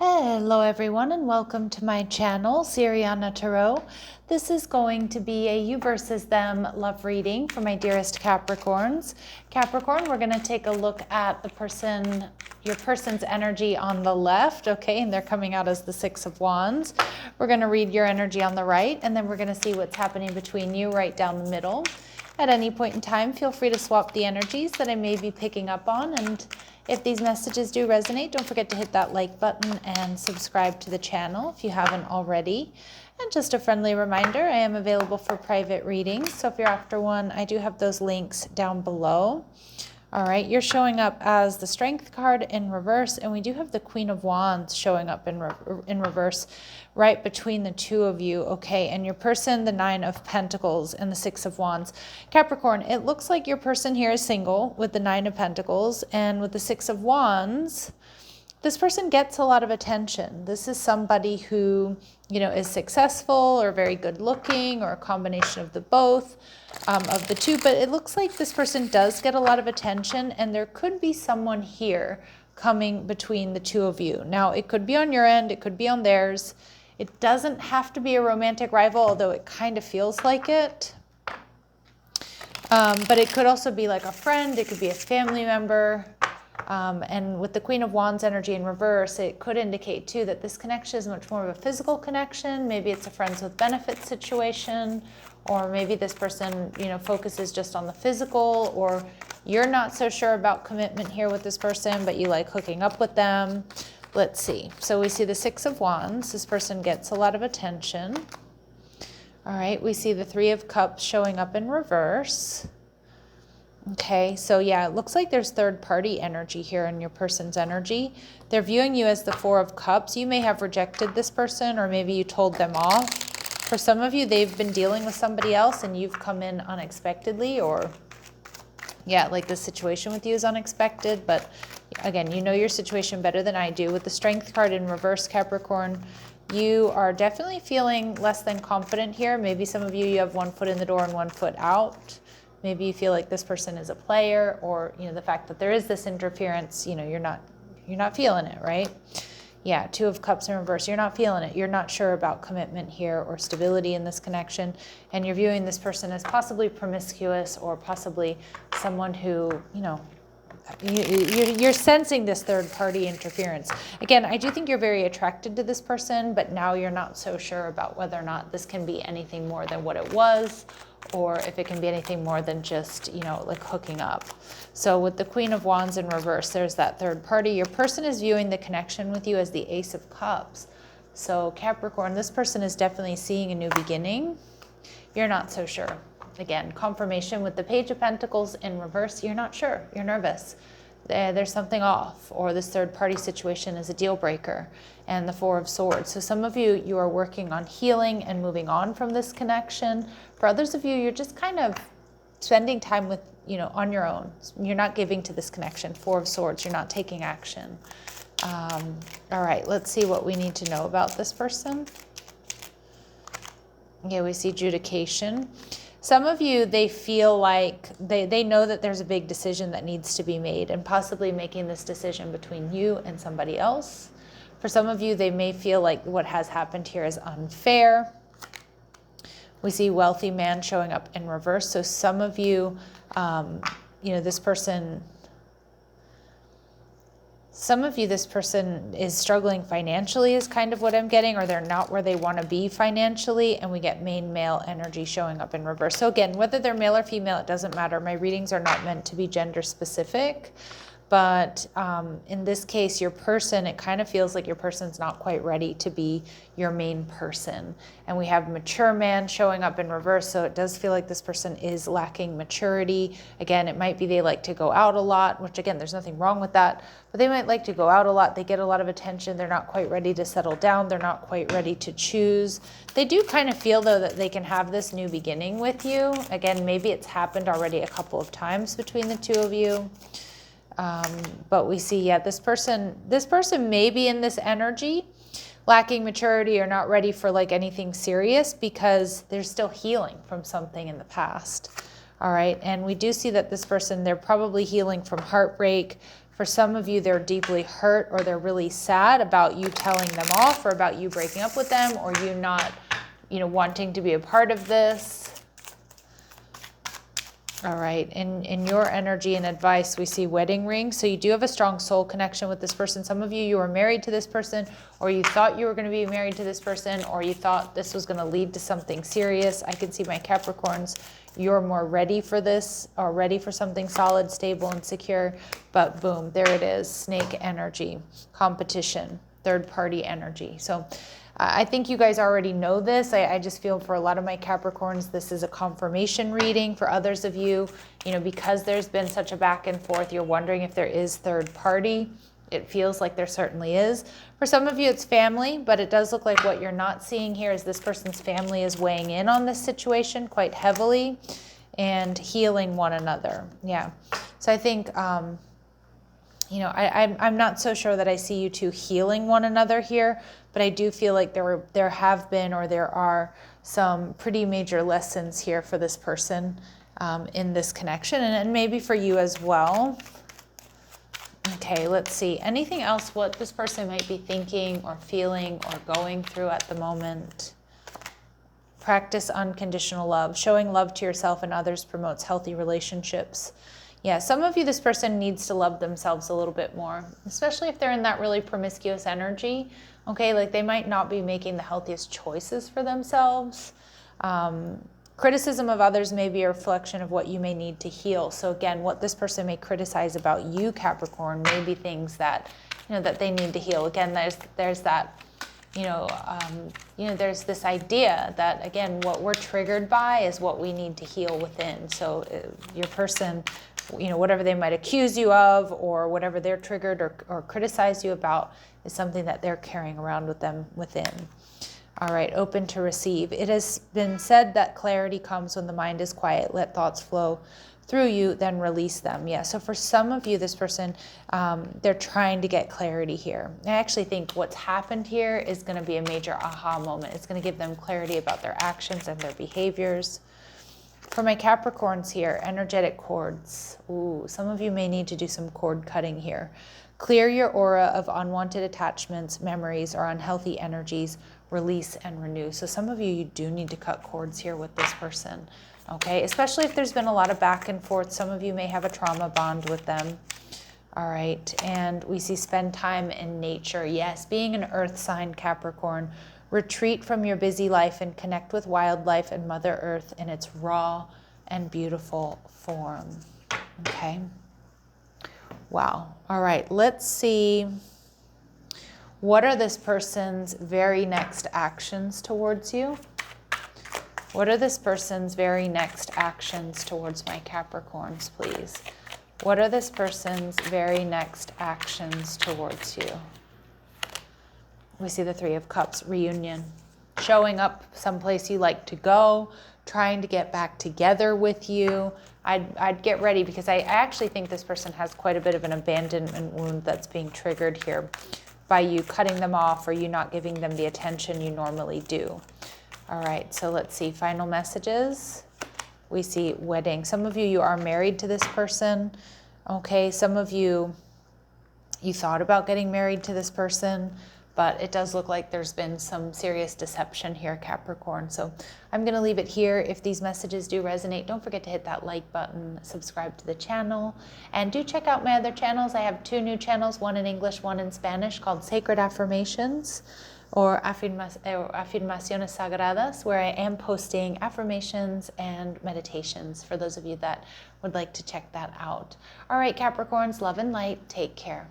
Hello everyone and welcome to my channel, Sirianatarot. This is going to be a you versus them love reading for my dearest Capricorns. Capricorn, we're going to take a look at your person's energy on the left, okay, and they're coming out as the Six of Wands. We're going to read your energy on the right, and then we're going to see what's happening between you right down the middle. At any point in time, feel free to swap the energies that I may be picking up on, and if these messages do resonate, don't forget to hit that like button and subscribe to the channel if you haven't already. And just a friendly reminder, I am available for private readings, so if you're after one, I do have those links down below. All right, you're showing up as the Strength card in reverse, and we do have the Queen of Wands showing up in reverse right between the two of you, okay? And your person, the Nine of Pentacles and the Six of Wands. Capricorn, it looks like your person here is single with the Nine of Pentacles, and with the Six of Wands, this person gets a lot of attention. This is somebody who, is successful or very good looking, or a combination of the both, of the two. But it looks like this person does get a lot of attention, and there could be someone here coming between the two of you. Now, it could be on your end, it could be on theirs. It doesn't have to be a romantic rival, although it kind of feels like it. But it could also be like a friend, it could be a family member. And with the Queen of Wands energy in reverse, it could indicate too that this connection is much more of a physical connection. Maybe it's a friends with benefits situation, or maybe this person, focuses just on the physical, or you're not so sure about commitment here with this person, but you like hooking up with them. Let's see. So we see the Six of Wands. This person gets a lot of attention. All right. We see the Three of Cups showing up in reverse. Okay, so yeah, it looks like there's third-party energy here in your person's energy. They're viewing you as the Four of Cups. You may have rejected this person, or maybe you told them off. For some of you, they've been dealing with somebody else and you've come in unexpectedly, or yeah, like the situation with you is unexpected. But again, you know your situation better than I do. With the Strength card in reverse, Capricorn, you are definitely feeling less than confident here. Maybe some of you have one foot in the door and one foot out. Maybe you feel like this person is a player, or the fact that there is this interference, you're not feeling it, right? Yeah, Two of Cups in reverse, you're not feeling it. You're not sure about commitment here or stability in this connection, and you're viewing this person as possibly promiscuous, or possibly someone who, you're sensing this third-party interference. Again, I do think you're very attracted to this person, but now you're not so sure about whether or not this can be anything more than what it was, or if it can be anything more than just, like hooking up. So with the Queen of Wands in reverse, there's that third party. Your person is viewing the connection with you as the Ace of Cups. So Capricorn, this person is definitely seeing a new beginning. You're not so sure. Again, confirmation with the Page of Pentacles in reverse, you're not sure, you're nervous. There's something off, or this third party situation is a deal breaker. And the Four of Swords. So some of you are working on healing and moving on from this connection. For others of you, you're just kind of spending time with, on your own. You're not giving to this connection. Four of Swords, you're not taking action. All right, let's see what we need to know about this person. Yeah, we see adjudication. Some of you, they feel like they know that there's a big decision that needs to be made, and possibly making this decision between you and somebody else. For some of you, they may feel like what has happened here is unfair. We see wealthy man showing up in reverse. So some of you, this person is struggling financially is kind of what I'm getting, or they're not where they want to be financially, and we get main male energy showing up in reverse. So again, whether they're male or female, it doesn't matter. My readings are not meant to be gender specific. But in this case, your person, it kind of feels like your person's not quite ready to be your main person. And we have mature man showing up in reverse, so it does feel like this person is lacking maturity. Again, it might be they like to go out a lot, which again, there's nothing wrong with that, but they might like to go out a lot. They get a lot of attention. They're not quite ready to settle down. They're not quite ready to choose. They do kind of feel, though, that they can have this new beginning with you. Again, maybe it's happened already a couple of times between the two of you. But we see, yeah, this person may be in this energy, lacking maturity or not ready for like anything serious, because they're still healing from something in the past. All right. And we do see that this person, they're probably healing from heartbreak, For some of you, they're deeply hurt or they're really sad about you telling them off or about you breaking up with them or you not, wanting to be a part of this. All right, in your energy and advice, we see wedding ring. So you do have a strong soul connection with this person. Some of you are married to this person, or you thought you were going to be married to this person, or you thought this was going to lead to something serious. I can see my Capricorns, you're more ready for this, or ready for something solid, stable, and secure. But boom, there it is, snake energy, competition, third party energy. So I think you guys already know this. I just feel for a lot of my Capricorns, this is a confirmation reading. For others of you, because there's been such a back and forth, you're wondering if there is third party. It feels like there certainly is. For some of you, it's family, but it does look like what you're not seeing here is this person's family is weighing in on this situation quite heavily and healing one another. Yeah. So I think, I'm not so sure that I see you two healing one another here, but I do feel like there have been or there are some pretty major lessons here for this person in this connection, and maybe for you as well. Okay, let's see. Anything else what this person might be thinking or feeling or going through at the moment? Practice unconditional love. Showing love to yourself and others promotes healthy relationships. Yeah, some of you, this person needs to love themselves a little bit more, especially if they're in that really promiscuous energy. Okay, like they might not be making the healthiest choices for themselves. Criticism of others may be a reflection of what you may need to heal. So again, what this person may criticize about you, Capricorn, may be things that, that they need to heal. Again, there's that, there's this idea that, again, what we're triggered by is what we need to heal within. So your person, whatever they might accuse you of or whatever they're triggered or criticize you about is something that they're carrying around with them within. All right, open to receive. It has been said that clarity comes when the mind is quiet. Let thoughts flow through you, then release them. Yeah, so for some of you, this person, they're trying to get clarity here. I actually think what's happened here is going to be a major aha moment. It's going to give them clarity about their actions and their behaviors. For my Capricorns here, energetic cords. Ooh, some of you may need to do some cord cutting here. Clear your aura of unwanted attachments, memories, or unhealthy energies. Release and renew. So some of you do need to cut cords here with this person, okay? Especially if there's been a lot of back and forth. Some of you may have a trauma bond with them. All right, and we see spend time in nature. Yes, being an earth sign, Capricorn, retreat from your busy life and connect with wildlife and Mother Earth in its raw and beautiful form, okay? Wow, all right, let's see. What are this person's very next actions towards you? What are this person's very next actions towards my Capricorns, please? What are this person's very next actions towards you? We see the Three of Cups, reunion. Showing up someplace you like to go, trying to get back together with you. I'd get ready because I actually think this person has quite a bit of an abandonment wound that's being triggered here by you cutting them off or you not giving them the attention you normally do. All right, so let's see, final messages. We see wedding. Some of you are married to this person. Okay, some of you thought about getting married to this person, but it does look like there's been some serious deception here, Capricorn. So I'm going to leave it here. If these messages do resonate, don't forget to hit that like button, subscribe to the channel, and do check out my other channels. I have 2 new channels, one in English, one in Spanish, called Sacred Affirmations or Afirmaciones Sagradas, where I am posting affirmations and meditations for those of you that would like to check that out. All right, Capricorns, love and light. Take care.